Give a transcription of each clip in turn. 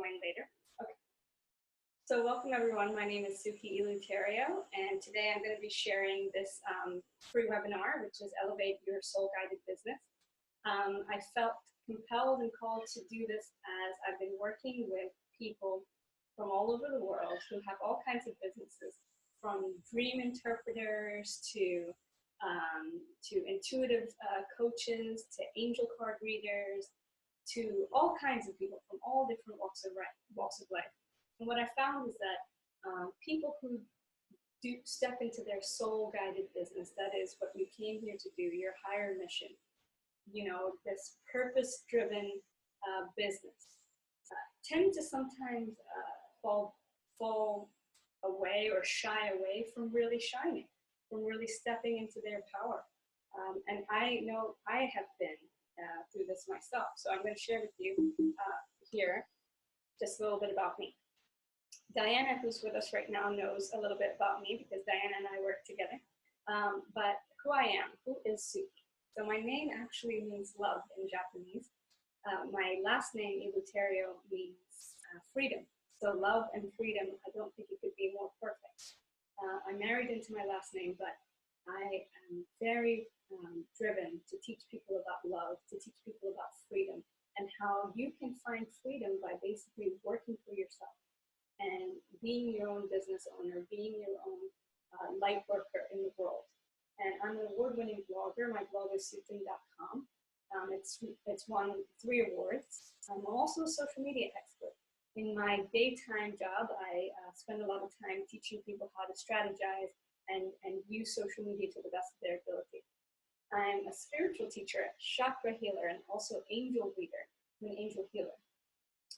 join later. Okay. So welcome everyone. My name is Suki Eleuterio, and today I'm going to be sharing this free webinar, which is Elevate Your Soul Guided Business. I felt compelled and called to do this as I've been working with people from all over the world who have all kinds of businesses, from dream interpreters to intuitive coaches, to angel card readers, to all kinds of people from all different walks of life. And what I found is that people who do step into their soul-guided business, that is what you came here to do, your higher mission, you know, this purpose-driven business, tend to sometimes fall away or shy away from really shining, from really stepping into their power. And I know I have been through this myself. So I'm going to share with you here just a little bit about me. Diana, who's with us right now, knows a little bit about me because Diana and I work together. But who I am, who is Suki? So my name actually means love in Japanese. My last name, Eleuterio, means freedom. So love and freedom, I don't think it could be more perfect. I married into my last name, but I am very driven to teach people about love, to teach people about freedom, and how you can find freedom by basically working for yourself and being your own business owner, being your own light worker in the world. And I'm an award-winning blogger. My blog is suki.com. It's won 3 awards. I'm also a social media expert. In my daytime job, I spend a lot of time teaching people how to strategize and use social media to the best of their ability. I'm a spiritual teacher, chakra healer, and also angel reader. I'm an angel healer.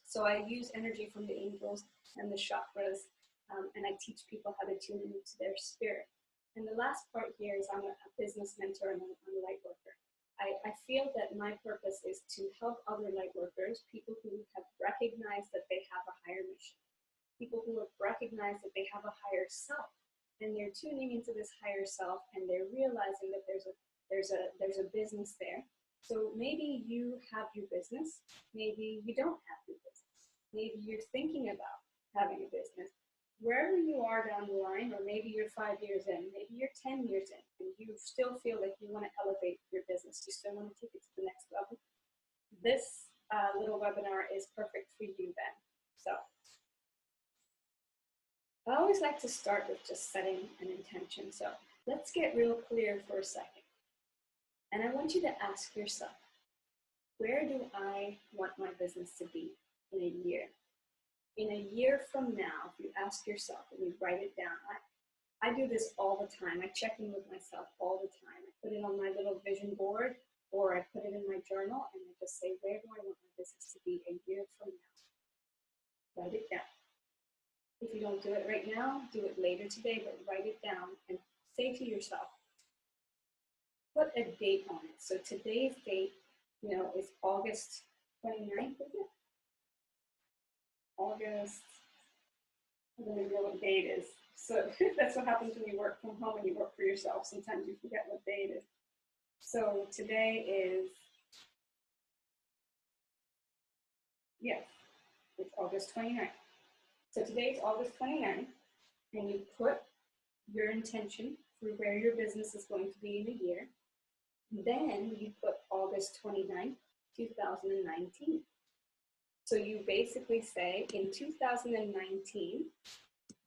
So I use energy from the angels and the chakras, and I teach people how to tune into their spirit. And the last part here is I'm a business mentor and I'm a light worker. I feel that my purpose is to help other light workers, people who have recognized that they have a higher mission, people who have recognized that they have a higher self, and they're tuning into this higher self, and they're realizing that there's a business there. So maybe you have your business, maybe you don't have your business, maybe you're thinking about having a business. Wherever you are down the line, or maybe you're 5 years in, maybe you're 10 years in, and you still feel like you want to elevate your business, you still want to take it to the next level, this little webinar is perfect for you then. So I always like to start with just setting an intention. So let's get real clear for a second. And I want you to ask yourself, where do I want my business to be in a year? In a year from now, if you ask yourself and you write it down, I do this all the time. I check in with myself all the time. I put it on my little vision board, or I put it in my journal, and I just say, where do I want my business to be a year from now? Write it down. If you don't do it right now, do it later today, but write it down and say to yourself, put a date on it. So today's date, you know, is August 29th, isn't it? August, I don't even know what day it is. So that's what happens when you work from home and you work for yourself. Sometimes you forget what day it is. So today is, yes, it's August 29th. So today is August 29th, and you put your intention for where your business is going to be in a year. Then you put August 29th, 2019. So you basically say, in 2019,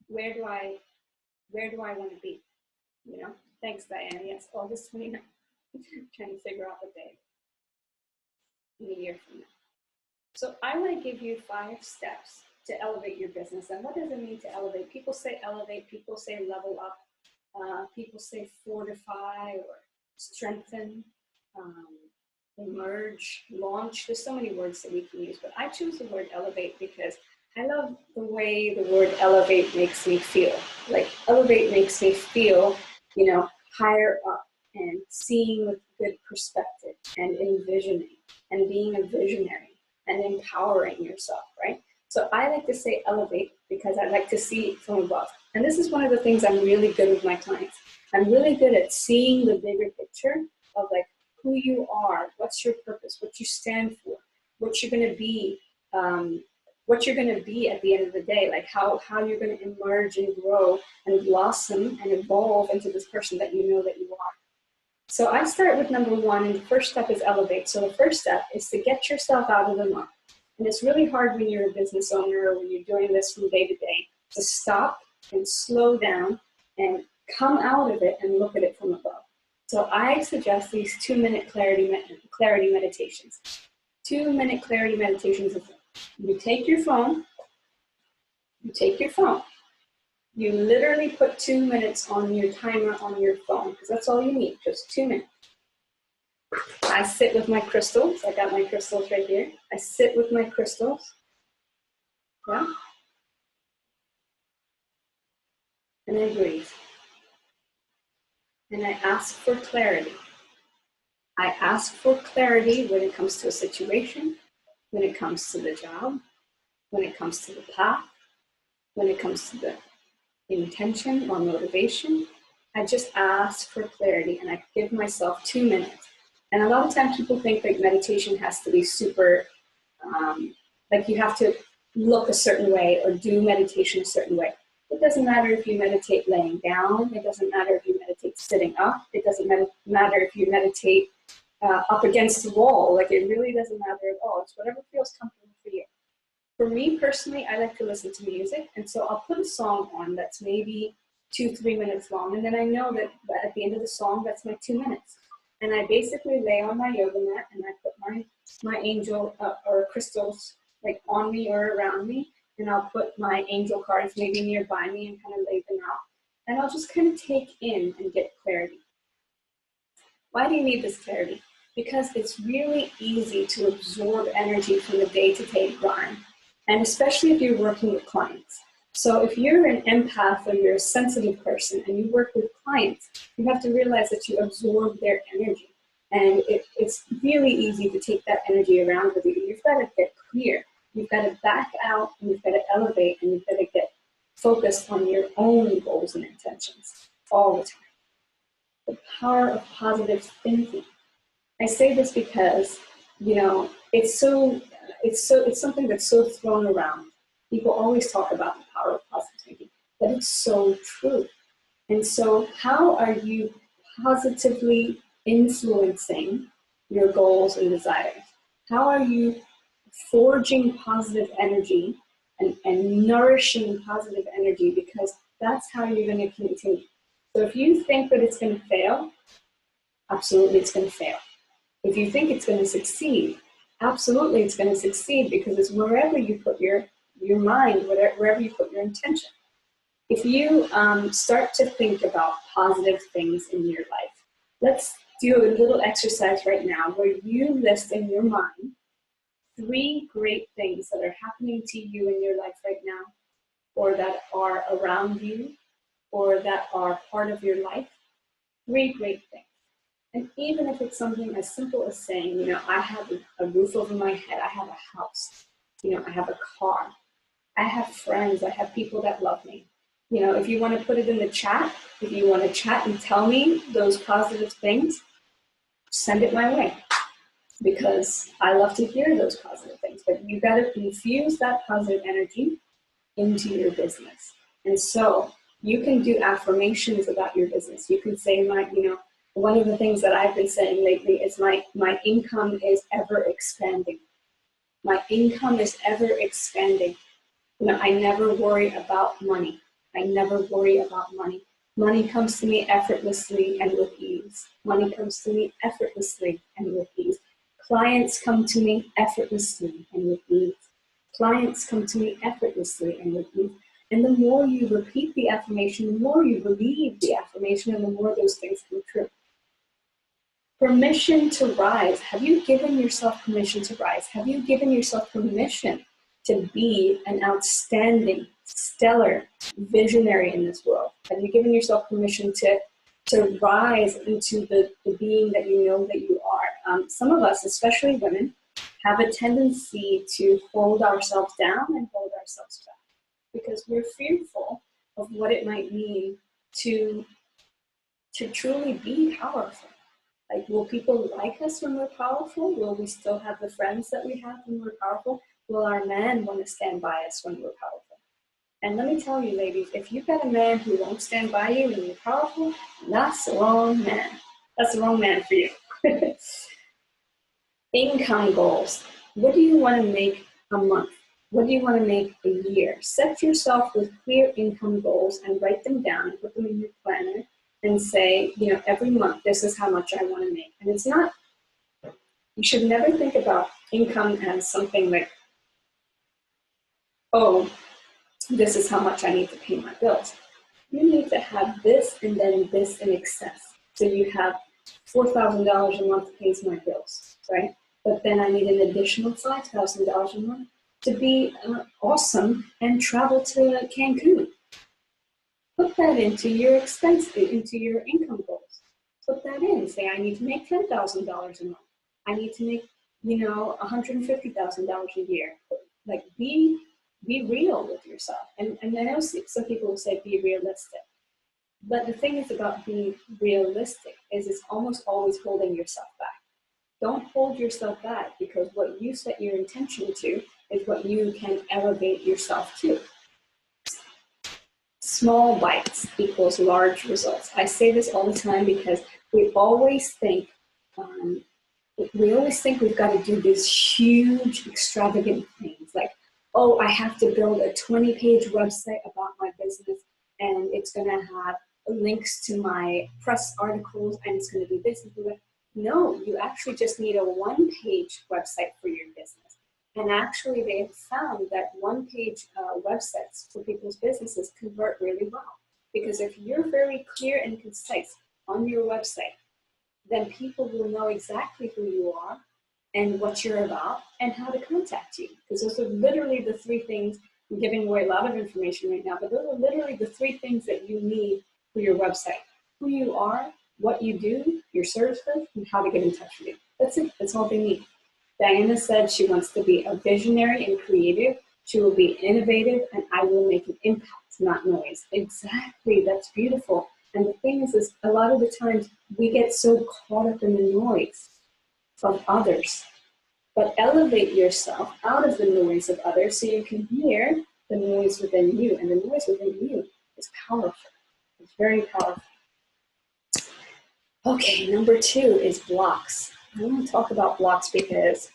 where do I want to be? You know, thanks, Diana. Yes, August 29th. Trying to figure out the day in a year from now. So I want to give you 5 steps to elevate your business. And what does it mean to elevate? People say elevate, people say level up, people say fortify or strengthen, emerge, launch. There's so many words that we can use, but I choose the word elevate because I love the way the word elevate makes me feel. Like elevate makes me feel, you know, higher up and seeing with good perspective and envisioning and being a visionary and empowering yourself, right? So I like to say elevate because I like to see it from above. And this is one of the things I'm really good with my clients. I'm really good at seeing the bigger picture of like who you are, what's your purpose, what you stand for, what you're going to be, what you're going to be at the end of the day, like how you're going to emerge and grow and blossom and evolve into this person that you know that you are. So I start with number one, and the first step is elevate. So the first step is to get yourself out of the muck. And it's really hard when you're a business owner or when you're doing this from day to day to stop and slow down and come out of it and look at it from above. So I suggest these 2-minute clarity meditations. 2-minute clarity meditations. You take your phone, you literally put 2 minutes on your timer on your phone, because that's all you need, just 2 minutes. I sit with my crystals. I got my crystals right here. I sit with my crystals. Yeah. And I breathe. And I ask for clarity. I ask for clarity when it comes to a situation, when it comes to the job, when it comes to the path, when it comes to the intention or motivation. I just ask for clarity, and I give myself 2 minutes. And a lot of times people think that meditation has to be super, like you have to look a certain way or do meditation a certain way. It doesn't matter if you meditate laying down. It doesn't matter if you meditate sitting up. It doesn't matter if you meditate up against the wall. Like, it really doesn't matter at all. It's whatever feels comfortable for you. For me personally, I like to listen to music, and so I'll put a song on that's maybe 2-3 minutes long, and then I know that at the end of the song, that's my 2 minutes. And I basically lay on my yoga mat, and I put my angel or crystals like on me or around me, and I'll put my angel cards maybe nearby me and kind of lay them out. And I'll just kind of take in and get clarity. Why do you need this clarity? Because it's really easy to absorb energy from the day-to-day grind, and especially if you're working with clients. So if you're an empath or you're a sensitive person and you work with clients, you have to realize that you absorb their energy. And it's really easy to take that energy around with you. You've got to get clear. You've got to back out, and you've got to elevate, and you've got to get focused on your own goals and intentions all the time. The power of positive thinking. I say this because, you know, it's something that's so thrown around. People always talk about the power of positive thinking, but it's so true. And so how are you positively influencing your goals and desires? How are you forging positive energy and nourishing positive energy? Because that's how you're going to continue. So if you think that it's going to fail, absolutely it's going to fail. If you think it's going to succeed, absolutely it's going to succeed, because it's wherever you put your mind, wherever you put your intention. If you start to think about positive things in your life, let's do a little exercise right now where you list in your mind 3 great things that are happening to you in your life right now, or that are around you, or that are part of your life. 3 great things. And even if it's something as simple as saying, you know, I have a roof over my head, I have a house, you know, I have a car, I have friends, I have people that love me. You know, if you want to put it in the chat, if you want to chat and tell me those positive things, send it my way, because I love to hear those positive things. But you got to infuse that positive energy into your business. And so you can do affirmations about your business. You can say, one of the things that I've been saying lately is my income is ever expanding. My income is ever expanding. You know, I never worry about money. I never worry about money. Money comes to me effortlessly and with ease. Money comes to me effortlessly and with ease. Clients come to me effortlessly and with ease. Clients come to me effortlessly and with ease. And the more you repeat the affirmation, the more you believe the affirmation, and the more those things come true. Permission to rise. Have you given yourself permission to rise? Have you given yourself permission to be an outstanding, stellar visionary in this world? Have you given yourself permission to rise into the being that you know that you are? Some of us, especially women, have a tendency to hold ourselves down and hold ourselves back, because we're fearful of what it might mean to truly be powerful. Like, will people like us when we're powerful? Will we still have the friends that we have when we're powerful? will our man want to stand by us when we're powerful? And let me tell you, ladies, if you've got a man who won't stand by you when you're powerful, that's the wrong man. That's the wrong man for you. Income goals. What do you want to make a month? What do you want to make a year? Set yourself with clear income goals and write them down, put them in your planner, and say, you know, every month, this is how much I want to make. And it's not, you should never think about income as something like, oh, this is how much I need to pay my bills. You need to have this and then this in excess. So you have $4,000 a month pays my bills, right? But then I need an additional $5,000 a month to be awesome and travel to Cancun. Put that into your expense, into your income goals. Put that in. Say, I need to make $10,000 a month. I need to make, you know, $150,000 a year. Like, be real with yourself. And I know some people will say, be realistic. But the thing is about being realistic is it's almost always holding yourself back. Don't hold yourself back, because what you set your intention to is what you can elevate yourself to. Small bites equals large results. I say this all the time because we always think we've got to do these huge, extravagant things. Like, oh, I have to build a 20-page website about my business, and it's going to have links to my press articles, and it's going to be this and that. No, you actually just need a one-page website for your business. And actually, they have found that one-page websites for people's businesses convert really well. Because if you're very clear and concise on your website, then people will know exactly who you are and what you're about and how to contact you. Because those are literally the three things. I'm giving away a lot of information right now, but those are literally the three things that you need for your website: who you are, what you do, your services, and how to get in touch with you. That's it. That's all they need. Diana said she wants to be a visionary and creative. She will be innovative, and I will make an impact, not noise. Exactly. That's beautiful. And the thing is a lot of the times we get so caught up in the noise of others. But elevate yourself out of the noise of others so you can hear the noise within you. And the noise within you is powerful. It's very powerful. Okay, number 2 is blocks. I want to talk about blocks because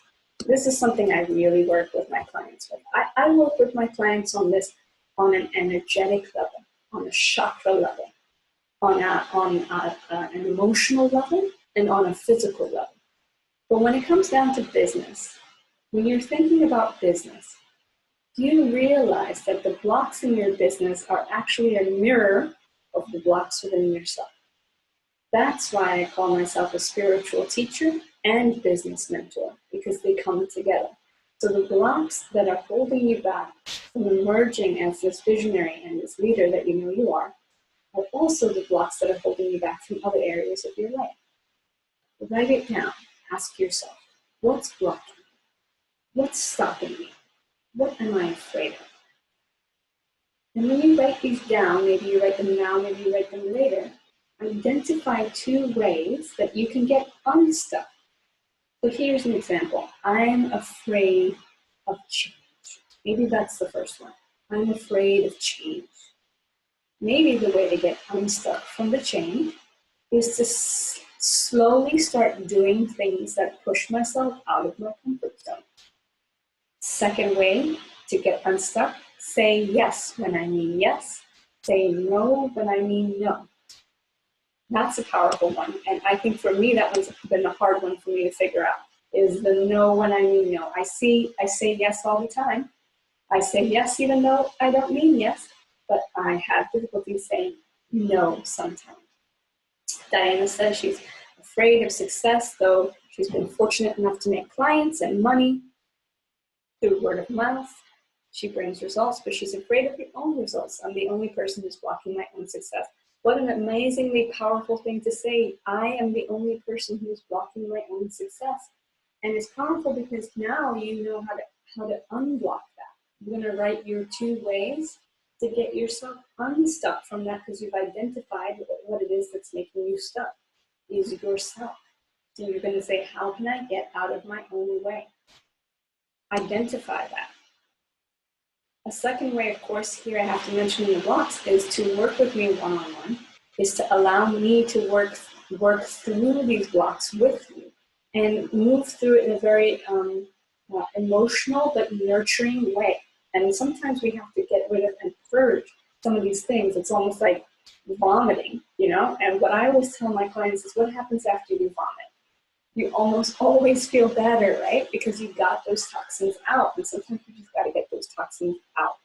this is something I really work with my clients with. I work with my clients on this on an energetic level, on a chakra level, on an emotional level, and on a physical level. But when it comes down to business, when you're thinking about business, do you realize that the blocks in your business are actually a mirror of the blocks within yourself? That's why I call myself a spiritual teacher and business mentor, because they come together. So the blocks that are holding you back from emerging as this visionary and this leader that you know you are also the blocks that are holding you back from other areas of your life. Write it down. Ask yourself, what's blocking me? What's stopping me? What am I afraid of? And when you write these down, maybe you write them now, maybe you write them later, identify 2 ways that you can get unstuck. So here's an example. I'm afraid of change. Maybe that's the first one. I'm afraid of change. Maybe the way to get unstuck from the change is to slowly start doing things that push myself out of my comfort zone. Second way to get unstuck, say yes when I mean yes. Say no when I mean no. That's a powerful one. And I think for me, that one's been a hard one for me to figure out, is the no when I mean no. I say yes all the time. I say yes even though I don't mean yes, but I have difficulty saying no sometimes. Diana says she's afraid of success, though she's been fortunate enough to make clients and money through word of mouth. She brings results, but she's afraid of her own results. I'm the only person who's blocking my own success. What an amazingly powerful thing to say. I am the only person who's blocking my own success. And it's powerful because now you know how to unblock that. You're going to write your 2 ways to get yourself unstuck from that, because you've identified what it is that's making you stuck. Is yourself. So you're going to say, how can I get out of my own way? identify that. A second way, of course, here I have to mention in the blocks, is to work with me one-on-one, is to allow me to work through these blocks with you and move through it in a very emotional but nurturing way. And sometimes we have to get rid of and purge some of these things. It's almost like vomiting, you know? And what I always tell my clients is, what happens after you vomit? You almost always feel better, right? Because you got those toxins out. And sometimes you just got to get those toxins out.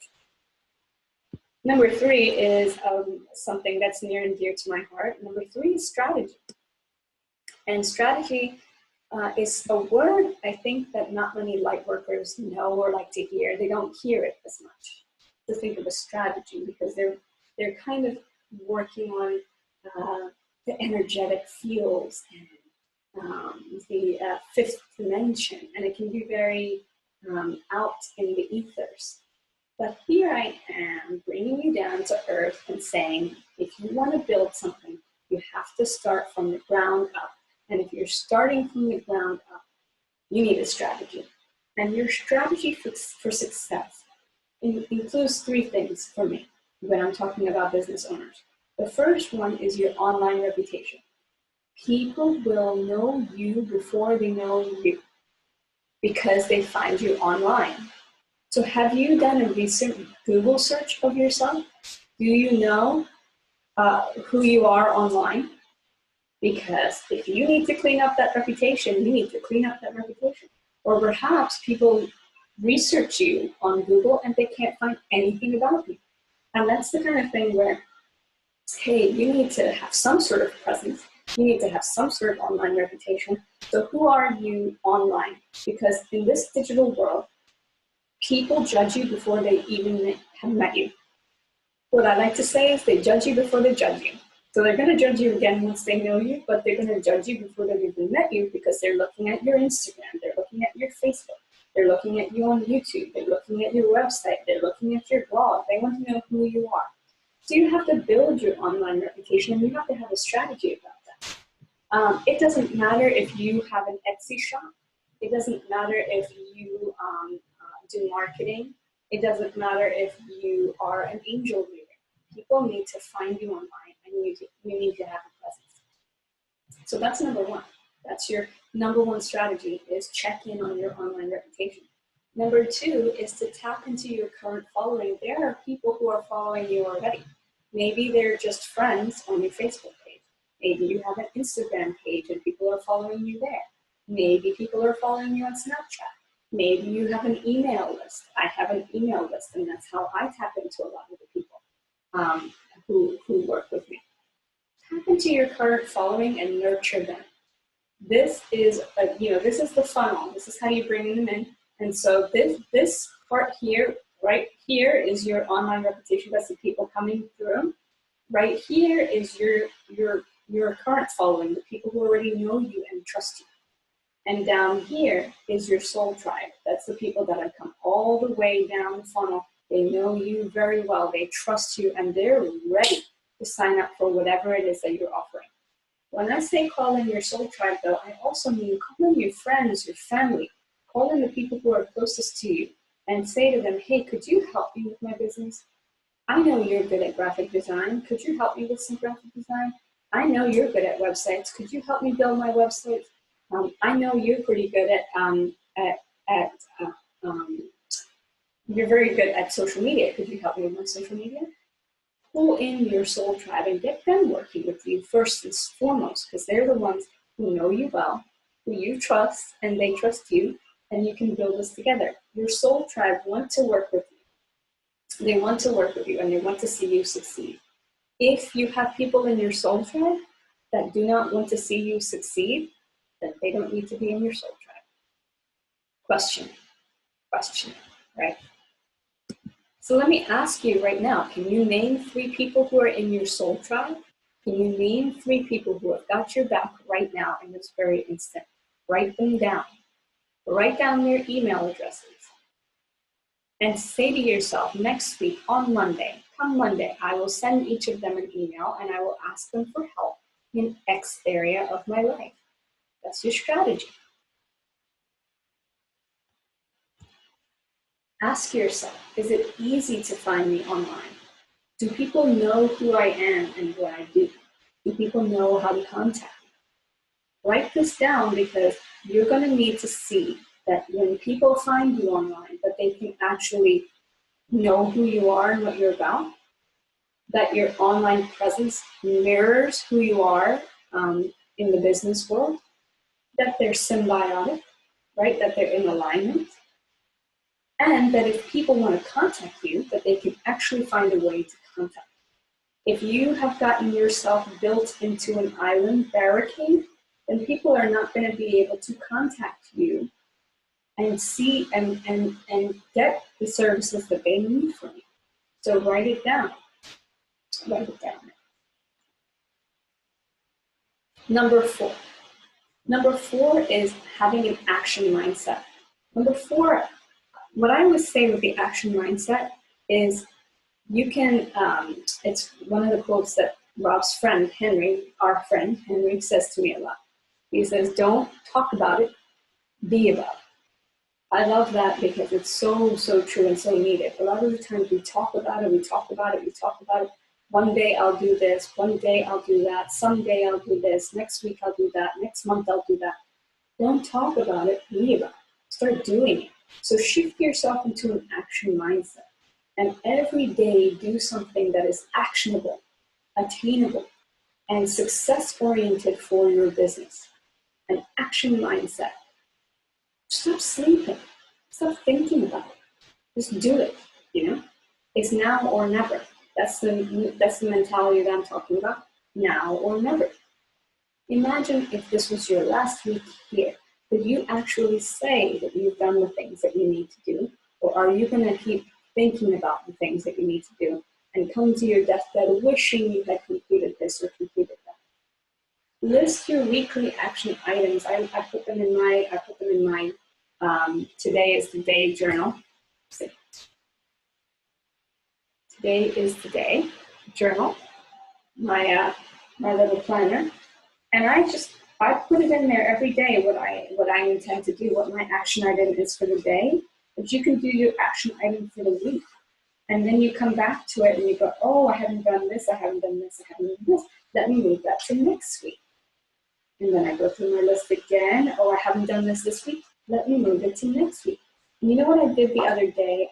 Number 3 is something that's near and dear to my heart. Number 3 is strategy. And strategy is a word I think that not many light workers know or like to hear. They don't hear it as much to think of a strategy, because they're kind of working on the energetic fields and the fifth dimension, and it can be very out in the ethers. But here I am bringing you down to earth and saying, if you want to build something, you have to start from the ground up. And if you're starting from the ground up, you need a strategy. And your strategy for success includes 3 things for me when I'm talking about business owners. The first one is your online reputation. People will know you before they know you because they find you online. So have you done a recent Google search of yourself? Do you know who you are online? Because if you need to clean up that reputation, you need to clean up that reputation. Or perhaps people research you on Google and they can't find anything about you. And that's the kind of thing where, hey, you need to have some sort of presence. You need to have some sort of online reputation. So who are you online? Because in this digital world, people judge you before they even have met you. What I like to say is they judge you before they judge you. So they're going to judge you again once they know you, but they're going to judge you before they've even met you, because they're looking at your Instagram, they're looking at your Facebook, they're looking at you on YouTube, they're looking at your website, they're looking at your blog. They want to know who you are. So you have to build your online reputation, and you have to have a strategy about that. It doesn't matter if you have an Etsy shop. It doesn't matter if you do marketing. It doesn't matter if you are an angel reader. People need to find you online, and you need to have a presence. So that's number 1. That's your number 1 strategy, is check in on your online reputation. Number 2 is to tap into your current following. There are people who are following you already. Maybe they're just friends on your Facebook page. Maybe you have an Instagram page and people are following you there. Maybe people are following you on Snapchat. Maybe you have an email list. I have an email list, and that's how I tap into a lot of the people who work with me. Tap into your current following and nurture them. This is this is the funnel. This is how you bring them in. And so this part here, right here, is your online reputation. That's the people coming through. Right here is your current following, the people who already know you and trust you. And down here is your soul tribe. That's the people that have come all the way down the funnel. They know you very well. They trust you, and they're ready to sign up for whatever it is that you're offering. When I say call in your soul tribe, though, I also mean call in your friends, your family. Call in the people who are closest to you and say to them, hey, could you help me with my business? I know you're good at graphic design. Could you help me with some graphic design? I know you're good at websites. Could you help me build my website? I know you're pretty good you're very good at social media. Could you help me with my social media? Pull in your soul tribe and get them working with you first and foremost, because they're the ones who know you well, who you trust, and they trust you, and you can build this together. Your soul tribe want to work with you. They want to work with you, and they want to see you succeed. If you have people in your soul tribe that do not want to see you succeed, then they don't need to be in your soul tribe. Question, right? So let me ask you right now, can you name 3 people who are in your soul tribe? Can you name 3 people who have got your back right now in this very instant? Write them down. Write down their email addresses. And say to yourself, next week on Monday, come Monday, I will send each of them an email and I will ask them for help in X area of my life. That's your strategy. Ask yourself, is it easy to find me online? Do people know who I am and what I do? Do people know how to contact me? Write this down, because you're going to need to see that when people find you online, that they can actually know who you are and what you're about, that your online presence mirrors who you are in the business world, that they're symbiotic, right? That they're in alignment, and that if people want to contact you, that they can actually find a way to contact you. If you have gotten yourself built into an island barricade, then people are not going to be able to contact you and see and get the services that they need from you. So write it down. Write it down. Number 4. Number 4 is having an action mindset. Number 4, what I would say with the action mindset is you can, it's one of the quotes that Rob's friend, Henry, our friend, Henry, says to me a lot. He says, don't talk about it, be about it. I love that because it's so, so true and so needed. A lot of the times we talk about it, we talk about it, we talk about it. One day I'll do this, one day I'll do that, someday I'll do this, next week I'll do that, next month I'll do that. Don't talk about it, be about it. Start doing it. So shift yourself into an action mindset. And every day do something that is actionable, attainable, and success-oriented for your business. An action mindset. Stop sleeping. Stop thinking about it. Just do it, you know? It's now or never. That's the mentality that I'm talking about. Now or never. Imagine if this was your last week here. Could you actually say that you've done the things that you need to do? Or are you going to keep thinking about the things that you need to do and come to your deathbed wishing you had completed this or completed that? List your weekly action items. I put them in my today is the day journal. Today is the day journal, my little planner, and I put it in there every day what I intend to do, what my action item is for the day. But you can do your action item for the week, and then you come back to it and you go, oh, I haven't done this, I haven't done this, I haven't done this. Let me move that to next week. And then I go through my list again. Oh, I haven't done this week. Let me move it to next week. And you know what I did the other day?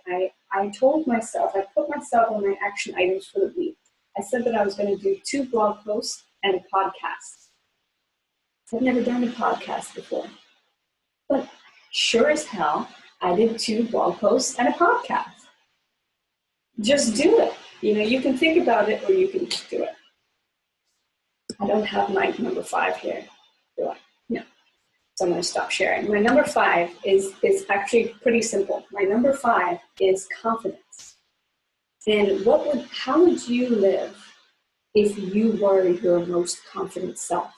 I told myself, I put myself on my action items for the week. I said that I was going to do 2 blog posts and a podcast. I've never done a podcast before. But sure as hell, I did 2 blog posts and a podcast. Just do it. You know, you can think about it or you can just do it. I don't have my number 5 here, do I? No. So I'm going to stop sharing. My number 5 is actually pretty simple. My number 5 is confidence. And how would you live if you were your most confident self?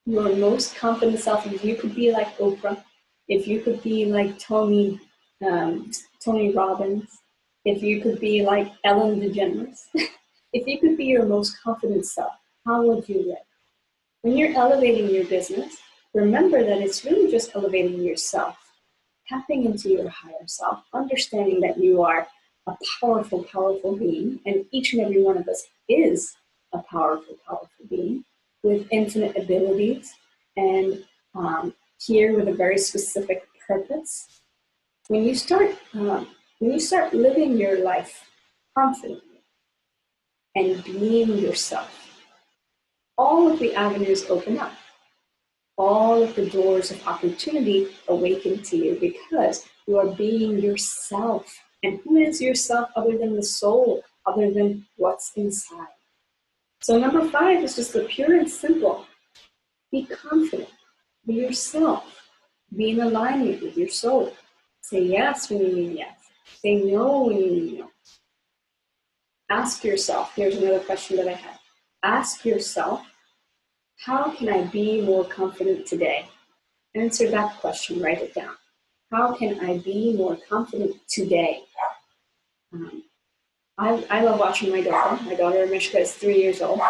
Your most confident self, if you could be like Oprah, if you could be like Tony Robbins, if you could be like Ellen DeGeneres, if you could be your most confident self, how would you live? When you're elevating your business, remember that it's really just elevating yourself, tapping into your higher self, understanding that you are a powerful, powerful being, and each and every one of us is a powerful, powerful being with infinite abilities and here with a very specific purpose. When you start living your life confidently and being yourself, all of the avenues open up. All of the doors of opportunity awaken to you because you are being yourself. And who is yourself other than the soul, other than what's inside? So number 5 is just the pure and simple. Be confident. Be yourself. Be in alignment with your soul. Say yes when you mean yes. Say no when you mean no. Ask yourself, here's another question that I have. Ask yourself, how can I be more confident today? Answer that question, write it down. How can I be more confident today? I love watching my daughter. My daughter, Mishka, is 3 years old.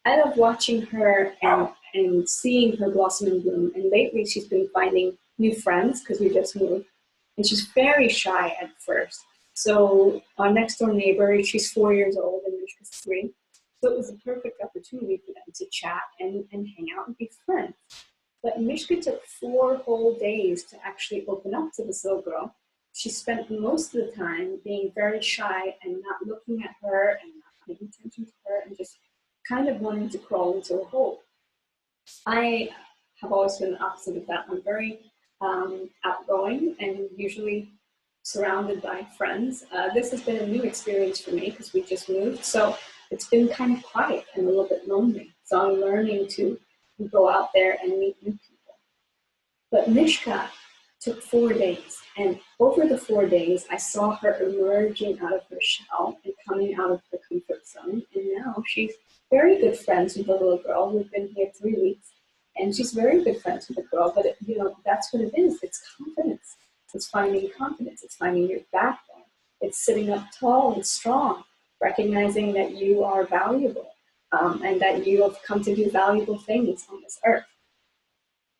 I love watching her and seeing her blossom and bloom. And lately she's been finding new friends because we just moved. And she's very shy at first. So our next door neighbor, she's 4 years old and Mishka's 3. So it was a perfect opportunity for them to chat and hang out and be friends. But Mishka took 4 whole days to actually open up to this little girl. She spent most of the time being very shy and not looking at her and not paying attention to her and just kind of wanting to crawl into a hole. I have always been the opposite of that. I'm very outgoing and usually surrounded by friends. This has been a new experience for me because we just moved. So it's been kind of quiet and a little bit lonely. So I'm learning to go out there and meet new people. But Mishka took 4 days. And over the 4 days, I saw her emerging out of her shell and coming out of her comfort zone. And now she's very good friends with the little girl. We've been here 3 weeks. And she's very good friends with the girl. But, that's what it is. It's confidence. It's finding confidence. It's finding your backbone. It's sitting up tall and strong, recognizing that you are valuable and that you have come to do valuable things on this earth.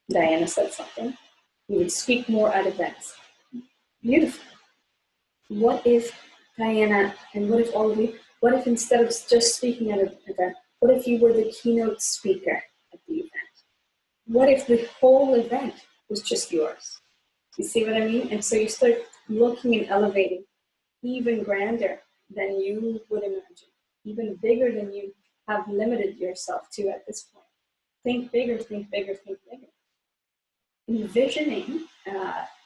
Diana said something. You would speak more at events. Beautiful. What if, Diana, and what if all of you, what if instead of just speaking at an event, what if you were the keynote speaker at the event? What if the whole event was just yours? You see what I mean? And so you start looking and elevating even grander than you would imagine, even bigger than you have limited yourself to at this point. Think bigger, think bigger, think bigger. Envisioning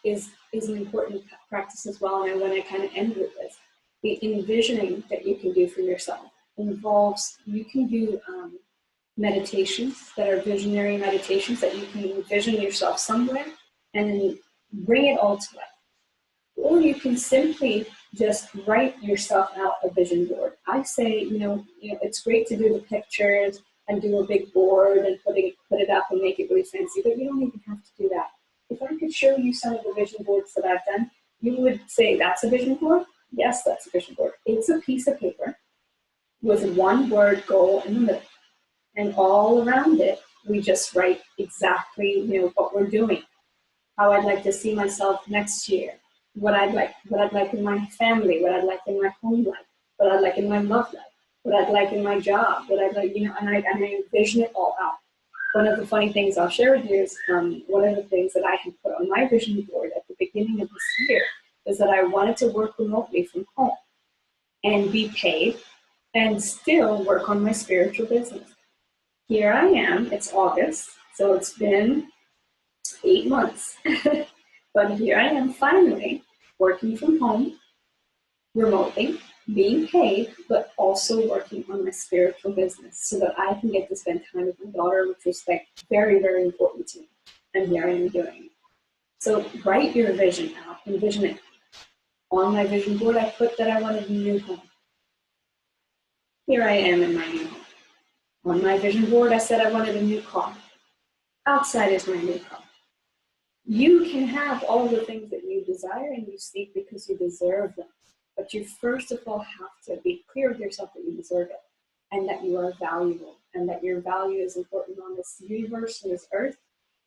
is an important practice as well, and I want to kind of end with this. The envisioning that you can do for yourself involves, you can do meditations that are visionary meditations that you can envision yourself somewhere and bring it all to life. Or you can simply just write yourself out a vision board. I say, it's great to do the pictures and do a big board and put it up and make it really fancy, but you don't even have to do that. If I could show you some of the vision boards that I've done, you would say, that's a vision board? Yes, that's a vision board. It's a piece of paper with one word goal in the middle. And all around it, we just write exactly, what we're doing, how I'd like to see myself next year, what I'd like in my family, what I'd like in my home life, what I'd like in my love life, what I'd like in my job, what I'd like, and I envision it all out. One of the funny things I'll share with you is one of the things that I had put on my vision board at the beginning of this year is that I wanted to work remotely from home and be paid and still work on my spiritual business. Here I am, it's August, so it's been 8 months. But here I am finally working from home, remotely, being paid, but also working on my spiritual business so that I can get to spend time with my daughter, which is like very, very important to me. And here I am doing it. So write your vision out, envision it. On my vision board, I put that I wanted a new home. Here I am in my new home. On my vision board, I said I wanted a new car. Outside is my new car. You can have all the things that you desire and you seek because you deserve them. But you first of all have to be clear with yourself that you deserve it and that you are valuable and that your value is important on this universe and this earth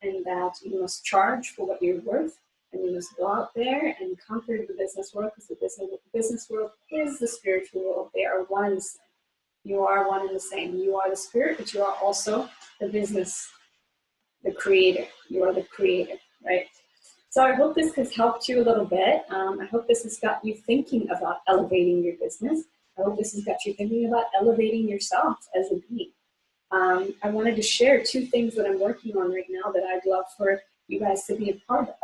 and that you must charge for what you're worth and you must go out there and conquer the business world because the business world is the spiritual world. They are one and the same. You are one and the same. You are the spirit, but you are also the business, the creator. You are the creator, right? So I hope this has helped you a little bit. I hope this has got you thinking about elevating your business. I hope this has got you thinking about elevating yourself as a being. I wanted to share 2 things that I'm working on right now that I'd love for you guys to be a part of.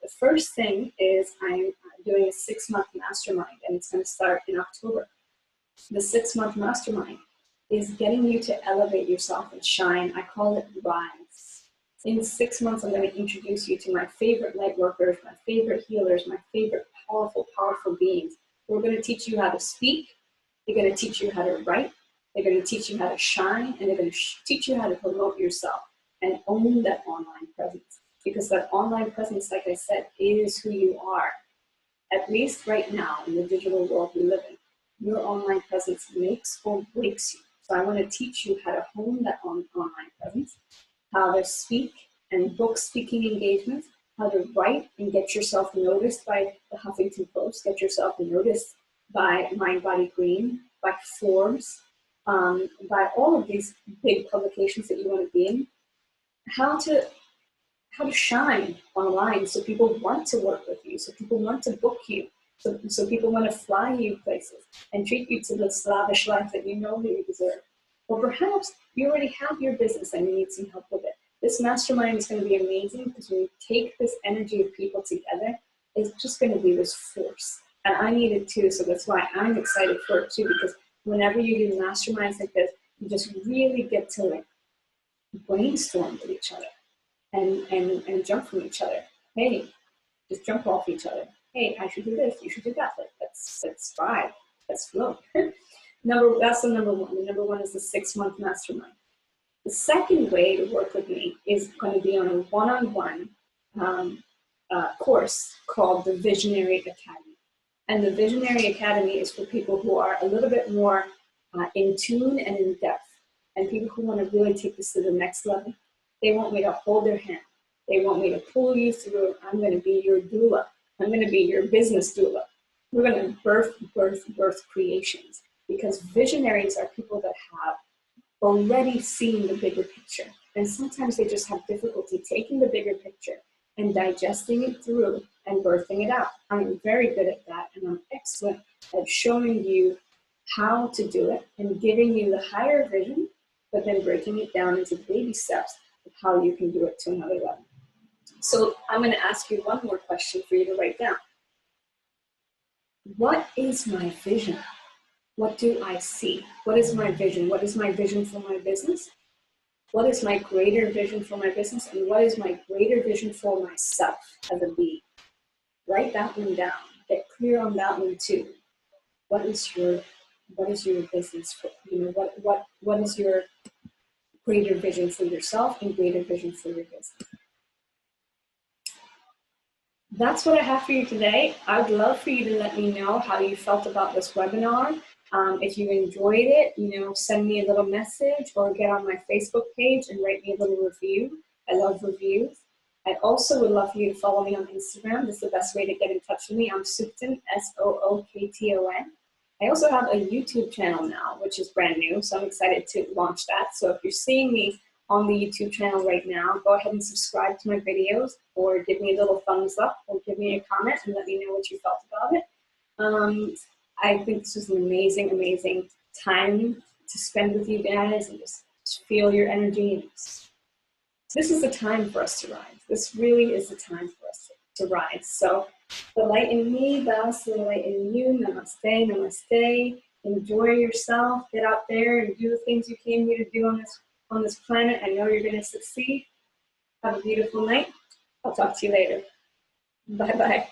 The first thing is I'm doing a 6-month mastermind, and it's going to start in October. The 6-month mastermind is getting you to elevate yourself and shine. I call it Rise. In 6 months, I'm going to introduce you to my favorite light workers, my favorite healers, my favorite powerful, powerful beings. We're going to teach you how to speak. They're going to teach you how to write. They're going to teach you how to shine. And they're going to teach you how to promote yourself and own that online presence. Because that online presence, like I said, is who you are. At least right now in the digital world we live in. Your online presence makes or breaks you. So I want to teach you how to hone that online presence, how to speak and book speaking engagements, how to write and get yourself noticed by the Huffington Post, get yourself noticed by Mind Body Green, by Forbes, by all of these big publications that you want to be in, how to shine online so people want to work with you, so people want to book you, so people want to fly you places and treat you to the lavish life that you know that you deserve. Or perhaps you already have your business and you need some help with it. This mastermind is going to be amazing because when you take this energy of people together, it's just going to be this force. And I need it too, so that's why I'm excited for it too, because whenever you do masterminds like this, you just really get to like brainstorm with each other and jump from each other. Hey, just jump off each other. Hey, I should do this, you should do that. Like, let's vibe, let's flow. That's the number one. The number one is the 6-month mastermind. The second way to work with me is going to be on a one-on-one course called the Visionary Academy. And the Visionary Academy is for people who are a little bit more in tune and in depth, and people who want to really take this to the next level. They want me to hold their hand. They want me to pull you through. I'm going to be your doula. I'm going to be your business doula. We're going to birth creations, because visionaries are people that have already seen the bigger picture. And sometimes they just have difficulty taking the bigger picture and digesting it through and birthing it out. I'm very good at that, and I'm excellent at showing you how to do it and giving you the higher vision, but then breaking it down into baby steps of how you can do it to another level. So I'm going to ask you one more question for you to write down. What is my vision? What do I see? What is my vision? What is my vision for my business? What is my greater vision for my business? And what is my greater vision for myself as a being? Write that one down. Get clear on that one too. What is your business for, what is your greater vision for yourself and greater vision for your business? That's what I have for you today. I'd love for you to let me know how you felt about this webinar. If you enjoyed it, send me a little message or get on my Facebook page and write me a little review. I love reviews. I also would love for you to follow me on Instagram. This is the best way to get in touch with me. I'm Sookton, Sookton. I also have a YouTube channel now, which is brand new, so I'm excited to launch that. So if you're seeing me on the YouTube channel right now, go ahead and subscribe to my videos, or give me a little thumbs up, or give me a comment and let me know what you felt about it. I think this was an amazing, amazing time to spend with you guys and just feel your energy. This is the time for us to rise. This really is the time for us to rise. So the light in me bows to the light in you. Namaste, namaste. Enjoy yourself. Get out there and do the things you came here to do on this planet. I know you're going to succeed. Have a beautiful night. I'll talk to you later. Bye-bye.